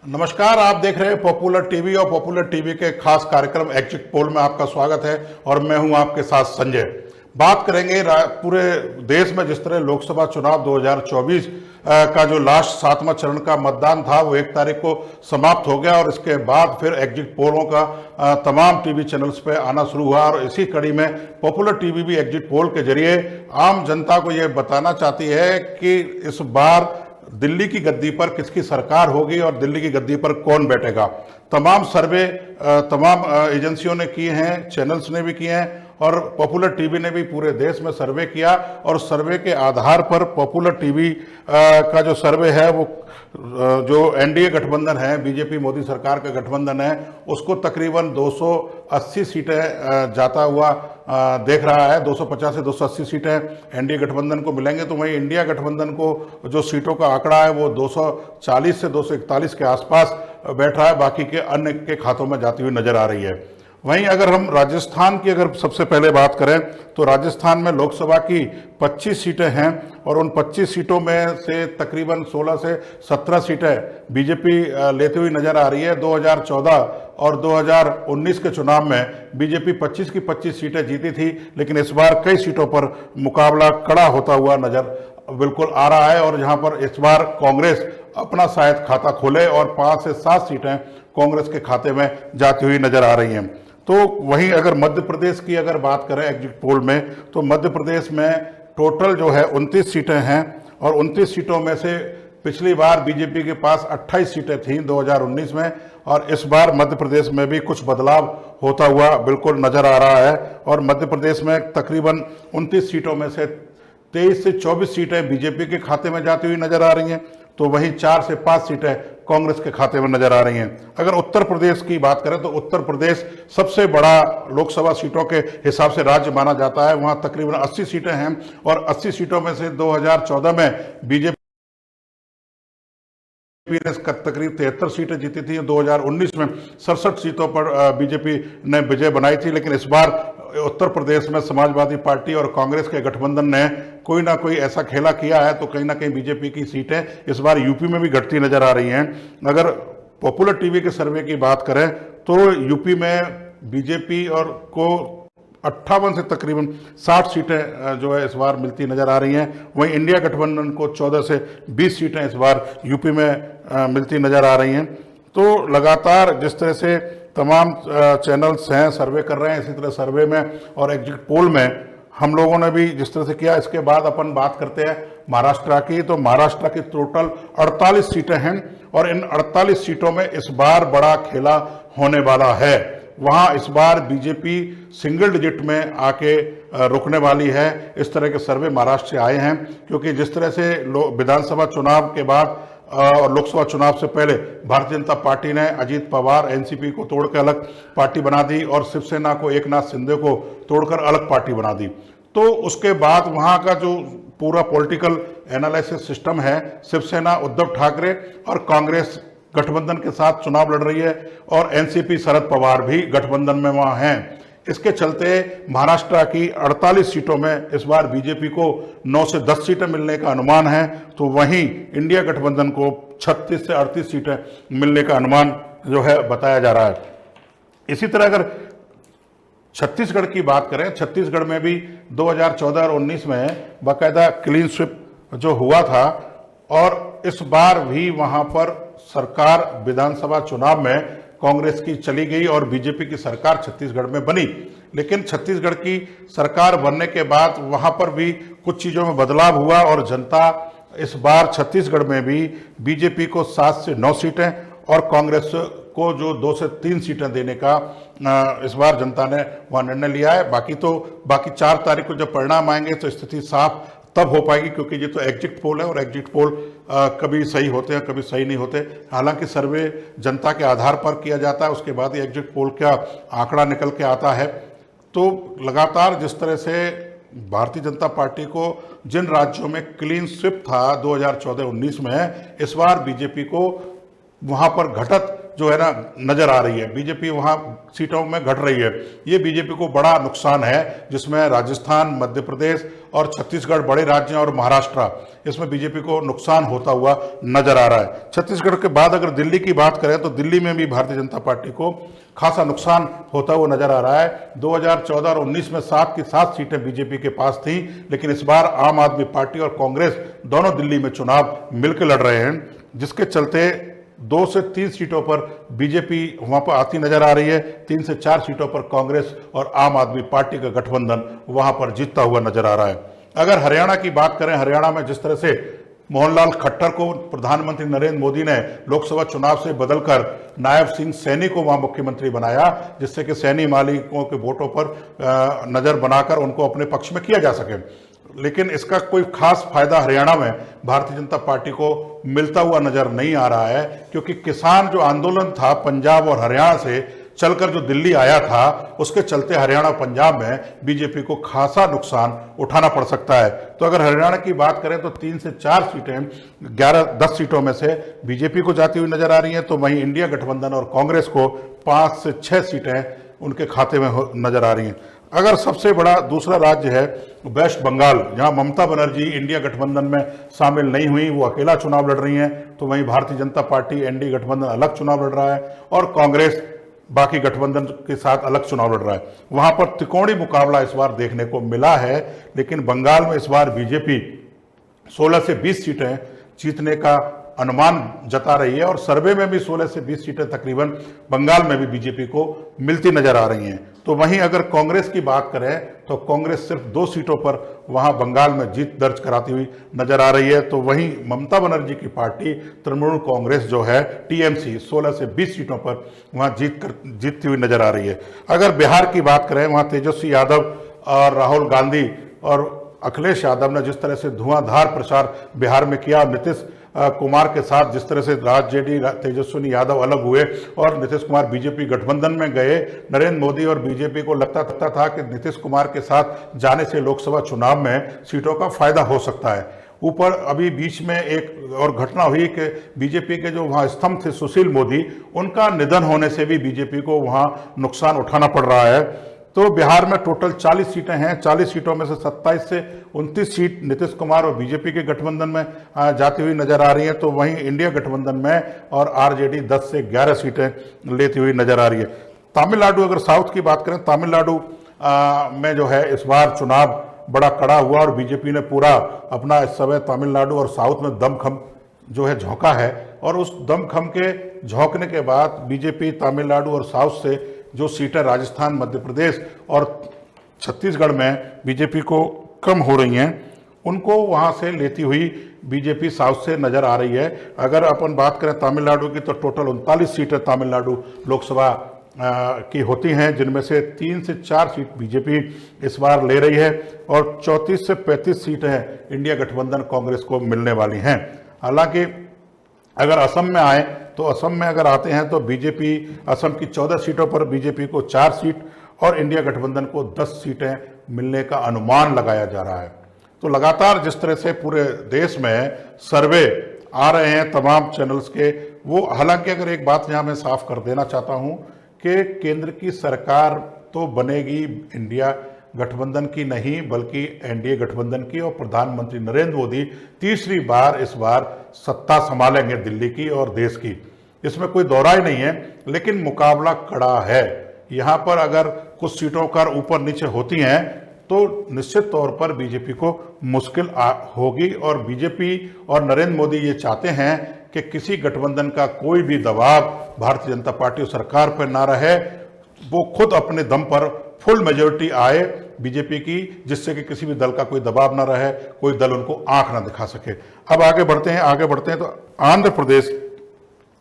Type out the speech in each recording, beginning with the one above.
नमस्कार, आप देख रहे हैं पॉपुलर टीवी और पॉपुलर टीवी के खास कार्यक्रम एग्जिट पोल में आपका स्वागत है और मैं हूं आपके साथ संजय। बात करेंगे पूरे देश में जिस तरह लोकसभा चुनाव 2024 का जो लास्ट 7वां चरण का मतदान था वो 1 तारीख को समाप्त हो गया और इसके बाद फिर एग्जिट पोलों का तमाम टीवी चैनल्स पे आना शुरू हुआ और इसी कड़ी में पॉपुलर टीवी भी एग्जिट पोल के जरिए आम जनता को ये बताना चाहती है कि इस बार दिल्ली की गद्दी पर किसकी सरकार होगी और दिल्ली की गद्दी पर कौन बैठेगा। तमाम सर्वे तमाम एजेंसियों ने किए हैं, चैनल्स ने भी किए हैं और पॉपुलर टीवी ने भी पूरे देश में सर्वे किया और सर्वे के आधार पर पॉपुलर टीवी का जो सर्वे है वो जो एनडीए गठबंधन है, बीजेपी मोदी सरकार का गठबंधन है, उसको तकरीबन 280 सीटें जाता हुआ देख रहा है। 250 से 280 सीटें एनडीए गठबंधन को मिलेंगे, तो वहीं इंडिया गठबंधन को जो सीटों का आंकड़ा है वो 240 से 241 के आसपास बैठ रहा है, बाकी के अन्य के खातों में जाती हुई नजर आ रही है। वहीं अगर हम राजस्थान की अगर सबसे पहले बात करें तो राजस्थान में लोकसभा की 25 सीटें हैं और उन 25 सीटों में से तकरीबन 16 से 17 सीटें बीजेपी लेती हुई नजर आ रही है। 2014 और 2019 के चुनाव में बीजेपी 25 की 25 सीटें जीती थी, लेकिन इस बार कई सीटों पर मुकाबला कड़ा होता हुआ नजर बिल्कुल आ रहा है और जहां पर इस बार कांग्रेस अपना शायद खाता खोले और 5 से 7 सीटें कांग्रेस के खाते में जाती हुई नजर आ रही हैं। तो वहीं अगर मध्य प्रदेश की अगर बात करें एग्जिट पोल में, तो मध्य प्रदेश में टोटल जो है 29 सीटें हैं और 29 सीटों में से पिछली बार बीजेपी के पास 28 सीटें थीं 2019 में और इस बार मध्य प्रदेश में भी कुछ बदलाव होता हुआ बिल्कुल नजर आ रहा है और मध्य प्रदेश में तकरीबन 29 सीटों में से 23 से 24 सीटें बीजेपी के खाते में जाती हुई नजर आ रही हैं, तो वहीं 4 से 5 सीटें कांग्रेस के खाते में नजर आ रही हैं। अगर उत्तर प्रदेश की बात करें तो उत्तर प्रदेश सबसे बड़ा लोकसभा सीटों के हिसाब से राज्य माना जाता है। वहां तकरीबन 80 सीटें हैं और 80 सीटों में से 2014 में बीजेपी ने तकरीब 73 सीटें जीती थी। 2019 में 67 सीटों पर बीजेपी ने विजय बनाई थी, लेकिन इस बार उत्तर प्रदेश में समाजवादी पार्टी और कांग्रेस के गठबंधन ने कोई ना कोई ऐसा खेला किया है तो कहीं ना कहीं बीजेपी की सीटें इस बार यूपी में भी घटती नजर आ रही हैं। अगर पॉपुलर टीवी के सर्वे की बात करें तो यूपी में बीजेपी और को 58 से तकरीबन 60 सीटें जो है इस बार मिलती नजर आ रही हैं। वहीं इंडिया गठबंधन को 14 से 20 सीटें इस बार यूपी में मिलती नजर आ रही हैं। तो लगातार जिस तरह से तमाम चैनल्स हैं सर्वे कर रहे हैं, इसी तरह सर्वे में और एग्जिट पोल में हम लोगों ने भी जिस तरह से किया। इसके बाद अपन बात करते हैं महाराष्ट्र की, तो महाराष्ट्र की टोटल 48 सीटें हैं और इन 48 सीटों में इस बार बड़ा खेला होने वाला है। वहां इस बार बीजेपी सिंगल डिजिट में आके रुकने वाली है। इस तरह के सर्वे महाराष्ट्र से आए हैं क्योंकि जिस तरह से विधानसभा चुनाव के बाद और लोकसभा चुनाव से पहले भारतीय जनता पार्टी ने अजीत पवार एनसीपी को तोड़कर अलग पार्टी बना दी और शिवसेना को एकनाथ शिंदे को तोड़कर अलग पार्टी बना दी। तो उसके बाद वहां का जो पूरा पॉलिटिकल एनालिसिस सिस्टम है, शिवसेना उद्धव ठाकरे और कांग्रेस गठबंधन के साथ चुनाव लड़ रही है और एनसीपी शरद पवार भी गठबंधन में वहां हैं। इसके चलते महाराष्ट्र की 48 सीटों में इस बार बीजेपी को 9 से 10 सीटें मिलने का अनुमान है, तो वहीं इंडिया गठबंधन को 36 से 38 सीटें मिलने का अनुमान जो है बताया जा रहा है। इसी तरह अगर छत्तीसगढ़ की बात करें, छत्तीसगढ़ में भी 2014 और 19 में बाकायदा क्लीन स्वीप जो हुआ था और इस बार भी वहां पर सरकार विधानसभा चुनाव में कांग्रेस की चली गई और बीजेपी की सरकार छत्तीसगढ़ में बनी। लेकिन छत्तीसगढ़ की सरकार बनने के बाद वहां पर भी कुछ चीजों में बदलाव हुआ और जनता इस बार छत्तीसगढ़ में भी बीजेपी को 7 से 9 सीटें और कांग्रेस को जो 2 से 3 सीटें देने का इस बार जनता ने वहां निर्णय लिया है। बाकी 4 तारीख को जब परिणाम आएंगे तो स्थिति साफ तब हो पाएगी, क्योंकि ये तो एग्जिट पोल है और एग्जिट पोल कभी सही होते हैं कभी सही नहीं होते। हालांकि सर्वे जनता के आधार पर किया जाता है, उसके बाद ही एग्जिट पोल का आंकड़ा निकल के आता है। तो लगातार जिस तरह से भारतीय जनता पार्टी को जिन राज्यों में क्लीन स्वीप था 2014-19 में, इस बार बीजेपी को वहां पर घटत जो है ना नजर आ रही है। बीजेपी वहां सीटों में घट रही है, ये बीजेपी को बड़ा नुकसान है, जिसमें राजस्थान, मध्य प्रदेश और छत्तीसगढ़ बड़े राज्य और महाराष्ट्र, इसमें बीजेपी को नुकसान होता हुआ नजर आ रहा है। छत्तीसगढ़ के बाद अगर दिल्ली की बात करें तो दिल्ली में भी भारतीय जनता पार्टी को खासा नुकसान होता हुआ नजर आ रहा है। 2014 और 19 में 7 की 7 सीटें बीजेपी के पास थी, लेकिन इस बार आम आदमी पार्टी और कांग्रेस दोनों दिल्ली में चुनाव मिलकर लड़ रहे हैं, जिसके चलते 2 से 3 सीटों पर बीजेपी वहां पर आती नजर आ रही है, 3 से 4 सीटों पर कांग्रेस और आम आदमी पार्टी का गठबंधन वहां पर जीतता हुआ नजर आ रहा है। अगर हरियाणा की बात करें, हरियाणा में जिस तरह से मोहनलाल खट्टर को प्रधानमंत्री नरेंद्र मोदी ने लोकसभा चुनाव से बदलकर नायब सिंह सैनी को वहां मुख्यमंत्री बनाया, जिससे कि सैनी मालिकों के वोटों पर नजर बनाकर उनको अपने पक्ष में किया जा सके, लेकिन इसका कोई खास फायदा हरियाणा में भारतीय जनता पार्टी को मिलता हुआ नजर नहीं आ रहा है, क्योंकि किसान जो आंदोलन था पंजाब और हरियाणा से चलकर जो दिल्ली आया था, उसके चलते हरियाणा पंजाब में बीजेपी को खासा नुकसान उठाना पड़ सकता है। तो अगर हरियाणा की बात करें तो 3 से 4 सीटें 11-10 सीटों में से बीजेपी को जाती हुई नजर आ रही हैं, तो वहीं इंडिया गठबंधन और कांग्रेस को 5 से 6 सीटें उनके खाते में नजर आ रही हैं। अगर सबसे बड़ा दूसरा राज्य है वेस्ट बंगाल, जहां ममता बनर्जी इंडिया गठबंधन में शामिल नहीं हुई, वो अकेला चुनाव लड़ रही हैं, तो वहीं भारतीय जनता पार्टी एनडीए गठबंधन अलग चुनाव लड़ रहा है और कांग्रेस बाकी गठबंधन के साथ अलग चुनाव लड़ रहा है। वहां पर त्रिकोणीय मुकाबला इस बार देखने को मिला है, लेकिन बंगाल में इस बार बीजेपी 16 से 20 सीटें जीतने का अनुमान जता रही है और सर्वे में भी 16 से 20 सीटें तकरीबन बंगाल में भी बीजेपी को मिलती नजर आ रही हैं। तो वहीं अगर कांग्रेस की बात करें तो कांग्रेस सिर्फ 2 सीटों पर वहां बंगाल में जीत दर्ज कराती हुई नजर आ रही है। तो वहीं ममता बनर्जी की पार्टी तृणमूल कांग्रेस जो है टीएमसी 16 से 20 सीटों पर वहां जीतती हुई नजर आ रही है। अगर बिहार की बात करें, वहां तेजस्वी यादव और राहुल गांधी और अखिलेश यादव ने जिस तरह से धुआंधार प्रचार बिहार में किया, नीतीश कुमार के साथ जिस तरह से राजजेडी तेजस्वी यादव अलग हुए और नीतीश कुमार बीजेपी गठबंधन में गए, नरेंद्र मोदी और बीजेपी को लगता था कि नीतीश कुमार के साथ जाने से लोकसभा चुनाव में सीटों का फायदा हो सकता है। ऊपर अभी बीच में एक और घटना हुई कि बीजेपी के जो वहां स्तंभ थे सुशील मोदी, उनका निधन होने से भी बीजेपी को वहां नुकसान उठाना पड़ रहा है। तो बिहार में टोटल 40 सीटें हैं, 40 सीटों में से 27 से 29 सीट नीतीश कुमार और बीजेपी के गठबंधन में जाती हुई नजर आ रही है, तो वहीं इंडिया गठबंधन में और आरजेडी 10 से 11 सीटें लेती हुई नजर आ रही है। तमिलनाडु, अगर साउथ की बात करें, तमिलनाडु में जो है इस बार चुनाव बड़ा कड़ा हुआ और बीजेपी ने पूरा अपना इस समय तमिलनाडु और साउथ में दमखम जो है झोंका है, और उस दमखम के झोंकने के बाद बीजेपी तमिलनाडु और साउथ से जो सीटें राजस्थान, मध्य प्रदेश और छत्तीसगढ़ में बीजेपी को कम हो रही हैं, उनको वहां से लेती हुई बीजेपी साउथ से नजर आ रही है। अगर अपन बात करें तमिलनाडु की, तो टोटल 39 सीटें तमिलनाडु लोकसभा की होती हैं, जिनमें से 3 से 4 सीट बीजेपी इस बार ले रही है और 34 से 35 सीटें इंडिया गठबंधन कांग्रेस को मिलने वाली हैं। हालांकि अगर असम में आए तो असम में अगर आते हैं तो बीजेपी असम की 14 सीटों पर बीजेपी को 4 सीट और इंडिया गठबंधन को 10 सीटें मिलने का अनुमान लगाया जा रहा है। तो लगातार जिस तरह से पूरे देश में सर्वे आ रहे हैं तमाम चैनल्स के, वो हालांकि अगर एक बात यहाँ मैं साफ कर देना चाहता हूँ कि केंद्र की सरकार तो बनेगी इंडिया गठबंधन की नहीं बल्कि एनडीए गठबंधन की, और प्रधानमंत्री नरेंद्र मोदी तीसरी बार इस बार सत्ता संभालेंगे दिल्ली की और देश की, इसमें कोई दौराई नहीं है। लेकिन मुकाबला कड़ा है, यहाँ पर अगर कुछ सीटों का ऊपर नीचे होती हैं तो निश्चित तौर पर बीजेपी को मुश्किल होगी, और बीजेपी और नरेंद्र मोदी ये चाहते हैं कि किसी गठबंधन का कोई भी दबाव भारतीय जनता पार्टी और सरकार पर ना रहे, वो खुद अपने दम पर फुल मेजोरिटी आए बीजेपी की, जिससे कि किसी भी दल का कोई दबाव ना रहे, कोई दल उनको आंख ना दिखा सके। अब आगे बढ़ते हैं तो आंध्र प्रदेश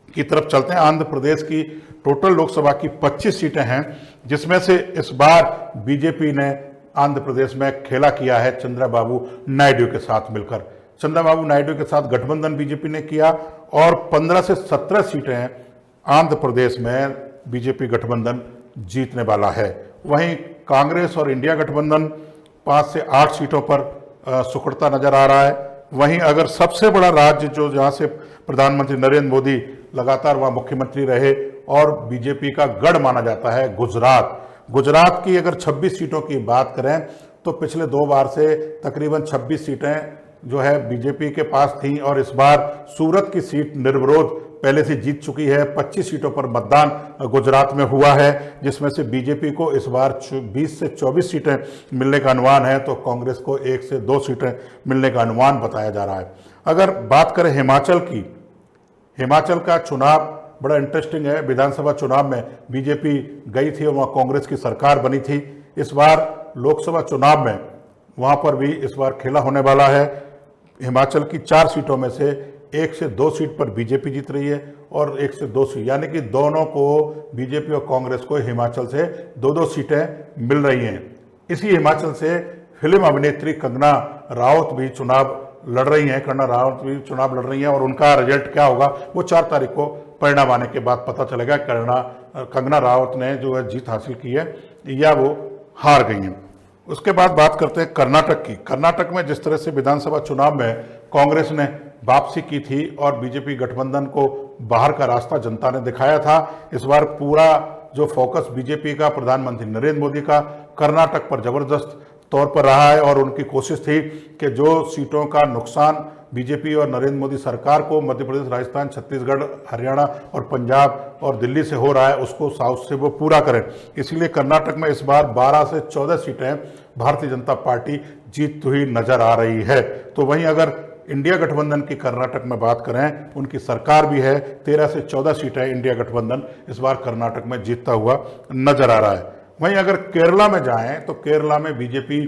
की तरफ चलते हैं। आंध्र प्रदेश की टोटल लोकसभा की 25 सीटें हैं, जिसमें से इस बार बीजेपी ने आंध्र प्रदेश में खेला किया है चंद्रबाबू नायडू के साथ मिलकर। चंद्रबाबू नायडू के साथ गठबंधन बीजेपी ने किया और 15 से 17 सीटें आंध्र प्रदेश में बीजेपी गठबंधन जीतने वाला है। वहीं कांग्रेस और इंडिया गठबंधन 5 से 8 सीटों पर सुखड़ता नजर आ रहा है। वहीं अगर सबसे बड़ा राज्य जो जहां से प्रधानमंत्री नरेंद्र मोदी लगातार वहां मुख्यमंत्री रहे, और बीजेपी का गढ़ माना जाता है गुजरात। गुजरात की अगर 26 सीटों की बात करें तो पिछले 2 बार से तकरीबन 26 सीटें जो है बीजेपी के पास थी और इस बार सूरत की सीट निर्विरोध पहले से जीत चुकी है। 25 सीटों पर मतदान गुजरात में हुआ है, जिसमें से बीजेपी को इस बार 20 से 24 सीटें मिलने का अनुमान है, तो कांग्रेस को 1 से 2 सीटें मिलने का अनुमान बताया जा रहा है। अगर बात करें हिमाचल की, हिमाचल का चुनाव बड़ा इंटरेस्टिंग है। विधानसभा चुनाव में बीजेपी गई थी और वहाँ कांग्रेस की सरकार बनी थी। इस बार लोकसभा चुनाव में वहाँ पर भी इस बार खेला होने वाला है। हिमाचल की 4 सीटों में से 1 से 2 सीट पर बीजेपी जीत रही है और 1 से 2 सीट, यानी कि दोनों को, बीजेपी और कांग्रेस को हिमाचल से 2-2 सीटें मिल रही हैं। इसी हिमाचल से फिल्म अभिनेत्री कंगना राउत भी चुनाव लड़ रही हैं। और उनका रिजल्ट क्या होगा वो 4 तारीख को परिणाम आने के बाद पता चलेगा। कंगना राउत ने जो है जीत हासिल की है या वो हार गई हैं। उसके बाद बात करते हैं कर्नाटक की। कर्नाटक में जिस तरह से विधानसभा चुनाव में कांग्रेस ने वापसी की थी और बीजेपी गठबंधन को बाहर का रास्ता जनता ने दिखाया था, इस बार पूरा जो फोकस बीजेपी का, प्रधानमंत्री नरेंद्र मोदी का कर्नाटक पर जबरदस्त तौर पर रहा है और उनकी कोशिश थी कि जो सीटों का नुकसान बीजेपी और नरेंद्र मोदी सरकार को मध्य प्रदेश, राजस्थान, छत्तीसगढ़, हरियाणा और पंजाब और दिल्ली से हो रहा है, उसको साउथ से वो पूरा करें। इसलिए कर्नाटक में इस बार 12 से 14 सीटें भारतीय जनता पार्टी जीतती हुई नजर आ रही है। तो वहीं अगर इंडिया गठबंधन की कर्नाटक में बात करें, उनकी सरकार भी है, 13 से 14 सीटें इंडिया गठबंधन इस बार कर्नाटक में जीतता हुआ नजर आ रहा है। वहीं अगर केरला में जाएं तो केरला में बीजेपी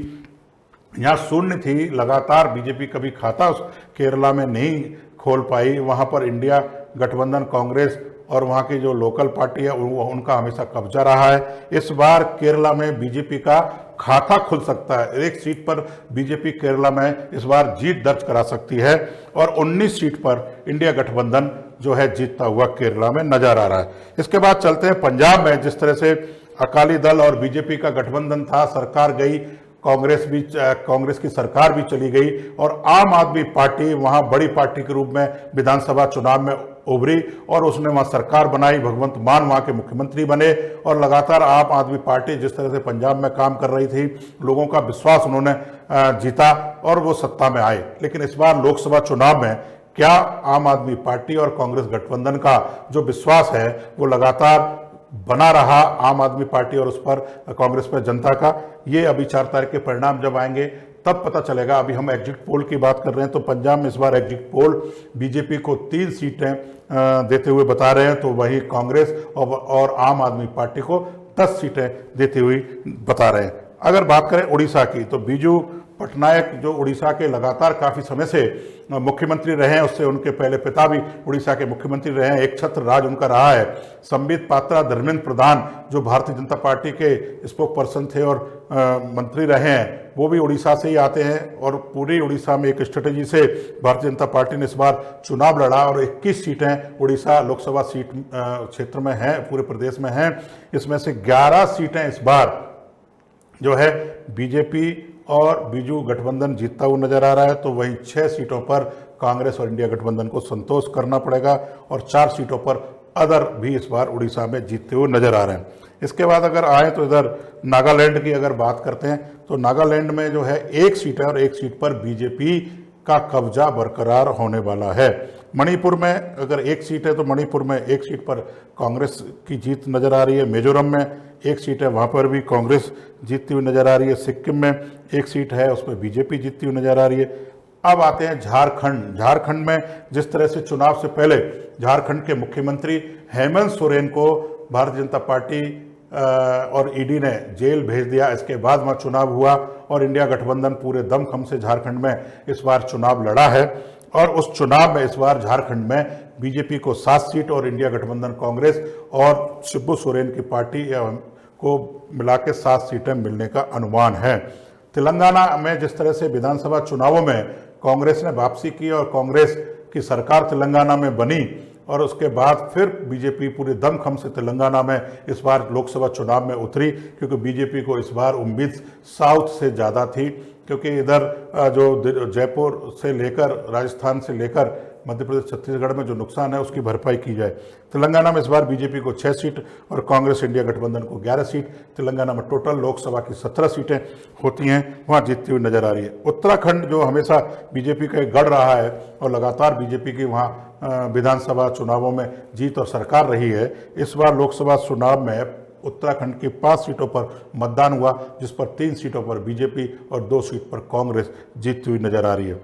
यहाँ शून्य थी, लगातार बीजेपी कभी खाता उस केरला में नहीं खोल पाई। वहाँ पर इंडिया गठबंधन, कांग्रेस और वहाँ की जो लोकल पार्टी है उनका हमेशा कब्जा रहा है। इस बार केरला में बीजेपी का खाता खुल सकता है। 1 सीट पर बीजेपी केरला में इस बार जीत दर्ज करा सकती है और 19 सीट पर इंडिया गठबंधन जो है जीतता हुआ केरला में नजर आ रहा है। इसके बाद चलते हैं पंजाब में। जिस तरह से अकाली दल और बीजेपी का गठबंधन था, सरकार गई, कांग्रेस की सरकार भी चली गई और आम आदमी पार्टी वहां बड़ी पार्टी के रूप में विधानसभा चुनाव में उभरी और उसने वहां सरकार बनाई। भगवंत मान वहां के मुख्यमंत्री बने और लगातार आम आदमी पार्टी जिस तरह से पंजाब में काम कर रही थी, लोगों का विश्वास उन्होंने जीता और वो सत्ता में आए। लेकिन इस बार लोकसभा चुनाव में क्या आम आदमी पार्टी और कांग्रेस गठबंधन का जो विश्वास है वो लगातार बना रहा आम आदमी पार्टी और उस पर कांग्रेस पर जनता का? ये अभी 4 तारीख के परिणाम जब आएंगे तब पता चलेगा। अभी हम एग्जिट पोल की बात कर रहे हैं तो पंजाब में इस बार एग्जिट पोल बीजेपी को 3 सीटें देते हुए बता रहे हैं, तो वही कांग्रेस और आम आदमी पार्टी को 10 सीटें देते हुए बता रहे हैं। अगर बात करें उड़ीसा की तो बीजू पटनायक जो उड़ीसा के लगातार काफी समय से मुख्यमंत्री रहे हैं, उससे उनके पहले पिता भी उड़ीसा के मुख्यमंत्री रहे हैं, एक छत्र राज उनका रहा है। संबित पात्रा, धर्मेंद्र प्रधान जो भारतीय जनता पार्टी के स्पोक पर्सन थे और मंत्री रहे हैं, वो भी उड़ीसा से ही आते हैं और पूरी उड़ीसा में एक स्ट्रेटेजी से भारतीय जनता पार्टी ने इस बार चुनाव लड़ा और 21 सीटें उड़ीसा लोकसभा सीट क्षेत्र में हैं, पूरे प्रदेश में हैं। इसमें से 11 सीटें इस बार जो है बीजेपी और बीजू गठबंधन जीतता हुआ नजर आ रहा है, तो वहीं 6 सीटों पर कांग्रेस और इंडिया गठबंधन को संतोष करना पड़ेगा और 4 सीटों पर अदर भी इस बार उड़ीसा में जीतते हुए नजर आ रहे हैं। इसके बाद अगर आए तो इधर नागालैंड की अगर बात करते हैं तो नागालैंड में जो है 1 सीट है और 1 सीट पर बीजेपी का कब्जा बरकरार होने वाला है। मणिपुर में अगर 1 सीट है तो मणिपुर में 1 सीट पर कांग्रेस की जीत नजर आ रही है। मिजोरम में 1 सीट है, वहाँ पर भी कांग्रेस जीतती हुई नजर आ रही है। सिक्किम में 1 सीट है, उसमें बीजेपी जीतती हुई नजर आ रही है। अब आते हैं झारखंड। झारखंड में जिस तरह से चुनाव से पहले झारखंड के मुख्यमंत्री हेमंत सोरेन को भारतीय जनता पार्टी और ईडी ने जेल भेज दिया, इसके बाद वहाँ चुनाव हुआ और इंडिया गठबंधन पूरे दमखम से झारखंड में इस बार चुनाव लड़ा है और उस चुनाव में इस बार झारखंड में बीजेपी को 7 सीट और इंडिया गठबंधन कांग्रेस और शिबू सोरेन की पार्टी को मिला के 7 सीटें मिलने का अनुमान है। तेलंगाना में जिस तरह से विधानसभा चुनावों में कांग्रेस ने वापसी की और कांग्रेस की सरकार तेलंगाना में बनी और उसके बाद फिर बीजेपी पूरे दमखम से तेलंगाना में इस बार लोकसभा चुनाव में उतरी, क्योंकि बीजेपी को इस बार उम्मीद साउथ से ज़्यादा थी, क्योंकि इधर जो जयपुर से लेकर राजस्थान से लेकर मध्य प्रदेश छत्तीसगढ़ में जो नुकसान है उसकी भरपाई की जाए। तेलंगाना में इस बार बीजेपी को 6 सीट और कांग्रेस इंडिया गठबंधन को 11 सीट। तेलंगाना में टोटल लोकसभा की 17 सीटें होती हैं, वहाँ जीतती हुई नजर आ रही है। उत्तराखंड जो हमेशा बीजेपी का एक गढ़ रहा है और लगातार बीजेपी की वहाँ विधानसभा चुनावों में जीत और सरकार रही है, इस बार लोकसभा चुनाव में उत्तराखंड की 5 सीटों पर मतदान हुआ, जिस पर 3 सीटों पर बीजेपी और 2 सीट पर कांग्रेस जीतती हुई नजर आ रही है।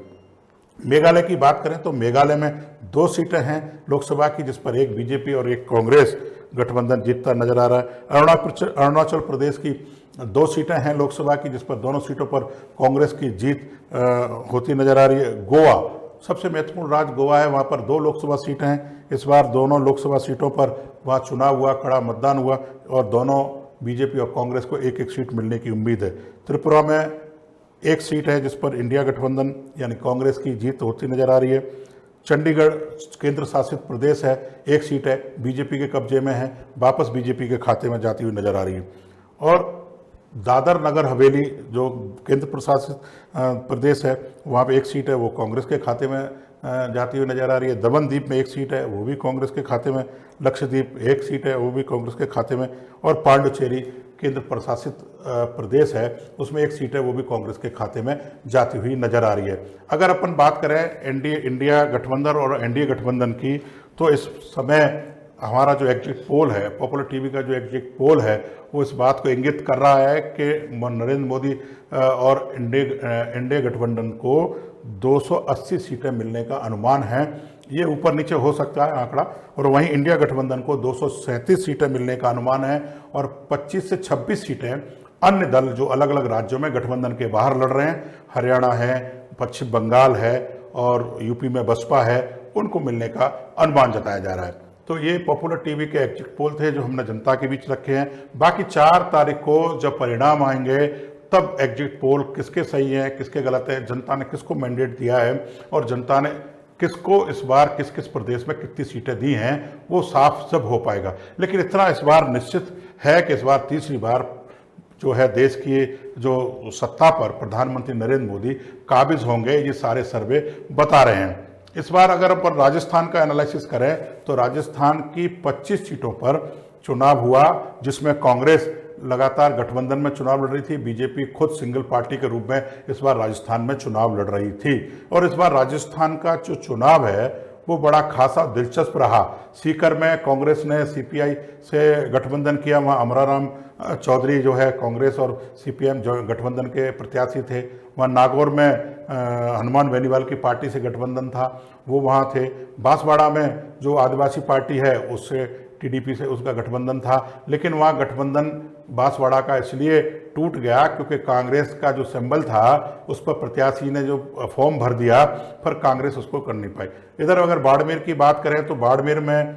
मेघालय की बात करें तो मेघालय में 2 सीटें हैं लोकसभा की, जिस पर एक बीजेपी और एक कांग्रेस गठबंधन जीतता नजर आ रहा है। अरुणाचल प्रदेश की 2 सीटें हैं लोकसभा की, जिस पर दोनों सीटों पर कांग्रेस की जीत होती नजर आ रही है। गोवा सबसे महत्वपूर्ण राज्य गोवा है, वहाँ पर 2 लोकसभा सीटें हैं। इस बार दोनों लोकसभा सीटों पर वहाँ चुनाव हुआ, कड़ा मतदान हुआ और दोनों बीजेपी और कांग्रेस को एक एक सीट मिलने की उम्मीद है। त्रिपुरा में 1 सीट है जिस पर इंडिया गठबंधन यानी कांग्रेस की जीत होती नजर आ रही है। चंडीगढ़ केंद्र शासित प्रदेश है, 1 सीट है बीजेपी के कब्जे में है, वापस बीजेपी के खाते में जाती हुई नजर आ रही है। और दादर नगर हवेली जो केंद्र प्रशासित प्रदेश है, वहाँ पे 1 सीट है, वो कांग्रेस के खाते में जाती हुई नजर आ रही है। दमन द्वीप में 1 सीट है, वो भी कांग्रेस के खाते में। लक्षद्वीप 1 सीट है, वो भी कांग्रेस के खाते में। और पांडुचेरी केंद्र प्रशासित प्रदेश है, उसमें 1 सीट है, वो भी कांग्रेस के खाते में जाती हुई नजर आ रही है। अगर अपन बात करें इंडिया गठबंधन और एनडीए गठबंधन की, तो इस समय हमारा जो एग्जिट पोल है, पॉपुलर टीवी का जो एग्जिट पोल है, वो इस बात को इंगित कर रहा है कि नरेंद्र मोदी और एनडीए गठबंधन को 280 सीटें मिलने का अनुमान है। ये ऊपर नीचे हो सकता है आंकड़ा। और वहीं इंडिया गठबंधन को 237 सीटें मिलने का अनुमान है और 25 से 26 सीटें अन्य दल जो अलग अलग राज्यों में गठबंधन के बाहर लड़ रहे हैं, हरियाणा है, पश्चिम बंगाल है और यूपी में बसपा है, उनको मिलने का अनुमान जताया जा रहा है। तो ये पॉपुलर टीवी के एग्जिट पोल थे जो हमने जनता के बीच रखे हैं। बाकी 4 तारीख को जब परिणाम आएंगे तब एग्जिट पोल किसके सही हैं, किसके गलत हैं, जनता ने किसको मैंडेट दिया है और जनता ने किसको इस बार किस किस प्रदेश में कितनी सीटें दी हैं, वो साफ सब हो पाएगा। लेकिन इतना इस बार निश्चित है कि इस बार तीसरी बार जो है देश की जो सत्ता पर प्रधानमंत्री नरेंद्र मोदी काबिज होंगे, ये सारे सर्वे बता रहे हैं। इस बार अगर अपन राजस्थान का एनालिसिस करें तो राजस्थान की 25 सीटों पर चुनाव हुआ, जिसमें कांग्रेस लगातार गठबंधन में चुनाव लड़ रही थी, बीजेपी खुद सिंगल पार्टी के रूप में इस बार राजस्थान में चुनाव लड़ रही थी। और इस बार राजस्थान का जो चुनाव है वो बड़ा खासा दिलचस्प रहा। सीकर में कांग्रेस ने सीपीआई से गठबंधन किया, वहाँ अमराराम चौधरी जो है कांग्रेस और सीपीएम गठबंधन के प्रत्याशी थे। वहाँ नागौर में हनुमान बेनीवाल की पार्टी से गठबंधन था, वो वहाँ थे। बांसवाड़ा में जो आदिवासी पार्टी है उससे टीडीपी से उसका गठबंधन था, लेकिन वहाँ गठबंधन बांसवाड़ा का इसलिए टूट गया क्योंकि कांग्रेस का जो सिंबल था उस पर प्रत्याशी ने जो फॉर्म भर दिया, पर कांग्रेस उसको कर नहीं पाई। इधर अगर बाड़मेर की बात करें तो बाड़मेर में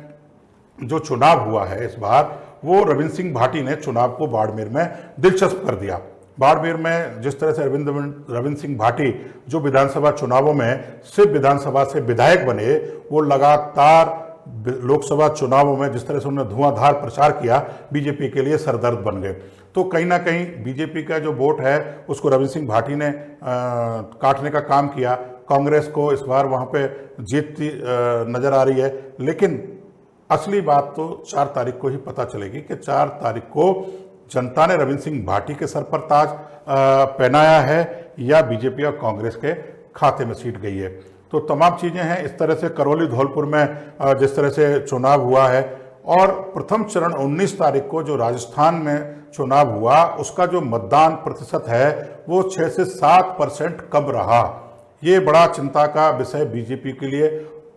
जो चुनाव हुआ है इस बार, वो रविंद्र सिंह भाटी ने चुनाव को बाड़मेर में दिलचस्प कर दिया। बाड़मेर में जिस तरह से रविंद्र सिंह भाटी जो विधानसभा चुनावों में सिर्फ विधानसभा से विधायक बने, वो लगातार लोकसभा चुनावों में जिस तरह से उन्होंने धुआंधार प्रचार किया, बीजेपी के लिए सरदर्द बन गए। तो कहीं ना कहीं बीजेपी का जो वोट है उसको रविंद्र सिंह भाटी ने काटने का काम किया। कांग्रेस को इस बार वहाँ पे जीतती नजर आ रही है। लेकिन असली बात तो 4 तारीख को ही पता चलेगी कि 4 तारीख को जनता ने रविंद्र सिंह भाटी के सर पर ताज पहनाया है या बीजेपी और कांग्रेस के खाते में सीट गई है। तो तमाम चीज़ें हैं। इस तरह से करौली धौलपुर में जिस तरह से चुनाव हुआ है, और प्रथम चरण 19 तारीख को जो राजस्थान में चुनाव हुआ उसका जो मतदान प्रतिशत है वो 6 से 7% कम रहा। ये बड़ा चिंता का विषय बीजेपी के लिए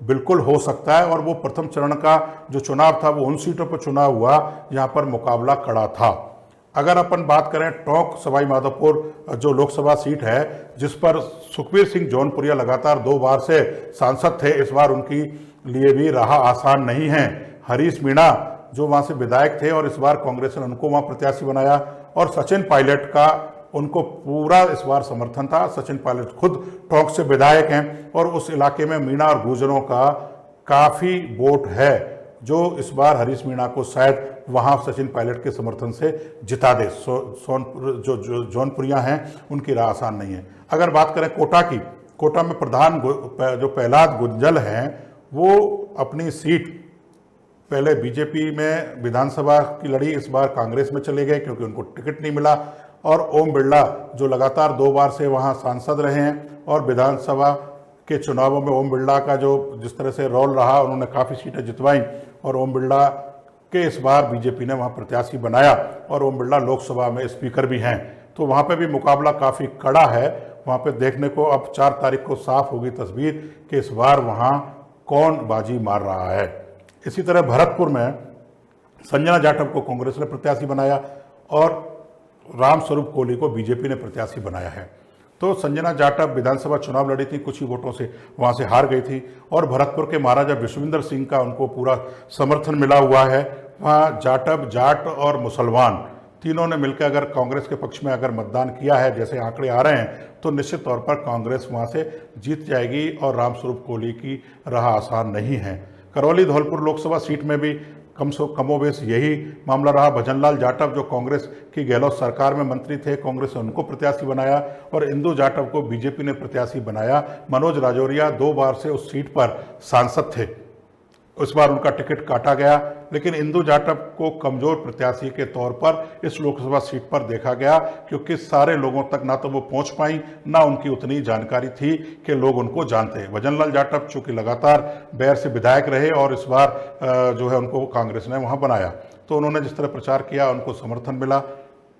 बिल्कुल हो सकता है। और वो प्रथम चरण का जो चुनाव था वो उन सीटों पर चुनाव हुआ जहाँ पर मुकाबला कड़ा था। अगर अपन बात करें टोंक सवाई माधोपुर जो लोकसभा सीट है, जिस पर सुखबीर सिंह जौनपुरिया लगातार 2 बार से सांसद थे, इस बार उनकी लिए भी राह आसान नहीं है। हरीश मीणा जो वहाँ से विधायक थे और इस बार कांग्रेस ने उनको वहाँ प्रत्याशी बनाया, और सचिन पायलट का उनको पूरा इस बार समर्थन था। सचिन पायलट खुद टोंक से विधायक हैं और उस इलाके में मीणा और गुर्जरों का काफ़ी वोट है, जो इस बार हरीश मीणा को शायद वहाँ सचिन पायलट के समर्थन से जिता दे। जो जौनपुरिया हैं उनकी राह आसान नहीं है। अगर बात करें कोटा की, कोटा में प्रधान जो प्रहलाद गुंजल हैं वो अपनी सीट पहले बीजेपी में विधानसभा की लड़ी, इस बार कांग्रेस में चले गए क्योंकि उनको टिकट नहीं मिला। और ओम बिरला जो लगातार 2 बार से वहां सांसद रहे हैं और विधानसभा के चुनावों में ओम बिरला का जो जिस तरह से रोल रहा, उन्होंने काफ़ी सीटें जितवाई और ओम बिरला के इस बार बीजेपी ने वहां प्रत्याशी बनाया और ओम बिरला लोकसभा में स्पीकर भी हैं। तो वहां पे भी मुकाबला काफ़ी कड़ा है। वहां पे देखने को अब 4 तारीख को साफ होगी तस्वीर कि इस बार वहां कौन बाजी मार रहा है। इसी तरह भरतपुर में संजना जाटव को कांग्रेस ने प्रत्याशी बनाया और रामस्वरूप कोहली को बीजेपी ने प्रत्याशी बनाया है। तो संजना जाटव विधानसभा चुनाव लड़ी थी, कुछ ही वोटों से वहां से हार गई थी और भरतपुर के महाराजा विश्वेंद्र सिंह का उनको पूरा समर्थन मिला हुआ है। वहाँ जाटव, जाट और मुसलमान तीनों ने मिलकर अगर कांग्रेस के पक्ष में अगर मतदान किया है, जैसे आंकड़े आ रहे हैं, तो निश्चित तौर पर कांग्रेस वहां से जीत जाएगी और रामस्वरूप कोहली की राह आसान नहीं है। करौली धौलपुर लोकसभा सीट में भी कमोबेश यही मामला रहा। भजनलाल जाटव जो कांग्रेस की गहलोत सरकार में मंत्री थे, कांग्रेस ने उनको प्रत्याशी बनाया और इंदु जाटव को बीजेपी ने प्रत्याशी बनाया। मनोज राजौरिया 2 बार से उस सीट पर सांसद थे, इस बार उनका टिकट काटा गया, लेकिन इंदु जाटव को कमजोर प्रत्याशी के तौर पर इस लोकसभा सीट पर देखा गया क्योंकि सारे लोगों तक ना तो वो पहुंच पाई, ना उनकी उतनी जानकारी थी कि लोग उनको जानते। भजनलाल जाटव चूंकि लगातार बैर से विधायक रहे और इस बार जो है उनको कांग्रेस ने वहां बनाया, तो उन्होंने जिस तरह प्रचार किया उनको समर्थन मिला।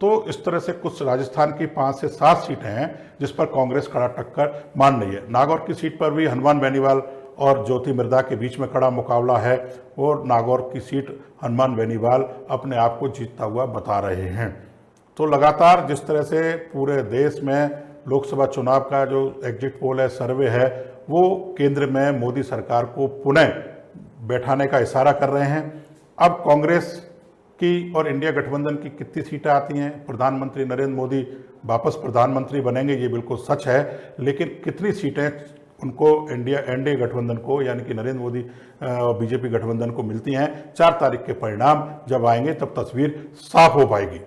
तो इस तरह से कुछ राजस्थान की 5 से 7 सीटें हैं जिस पर कांग्रेस कड़ा टक्कर मान रही है। नागौर की सीट पर भी हनुमान बेनीवाल और ज्योति मिर्धा के बीच में कड़ा मुकाबला है और नागौर की सीट हनुमान बेनीवाल अपने आप को जीतता हुआ बता रहे हैं। तो लगातार जिस तरह से पूरे देश में लोकसभा चुनाव का जो एग्जिट पोल है, सर्वे है, वो केंद्र में मोदी सरकार को पुनः बैठाने का इशारा कर रहे हैं। अब कांग्रेस की और इंडिया गठबंधन की कितनी सीटें आती हैं, प्रधानमंत्री नरेंद्र मोदी वापस प्रधानमंत्री बनेंगे, ये बिल्कुल सच है, लेकिन कितनी सीटें उनको एनडीए गठबंधन को यानी कि नरेंद्र मोदी और बीजेपी गठबंधन को मिलती हैं, 4 तारीख के परिणाम जब आएंगे तब तस्वीर साफ हो पाएगी।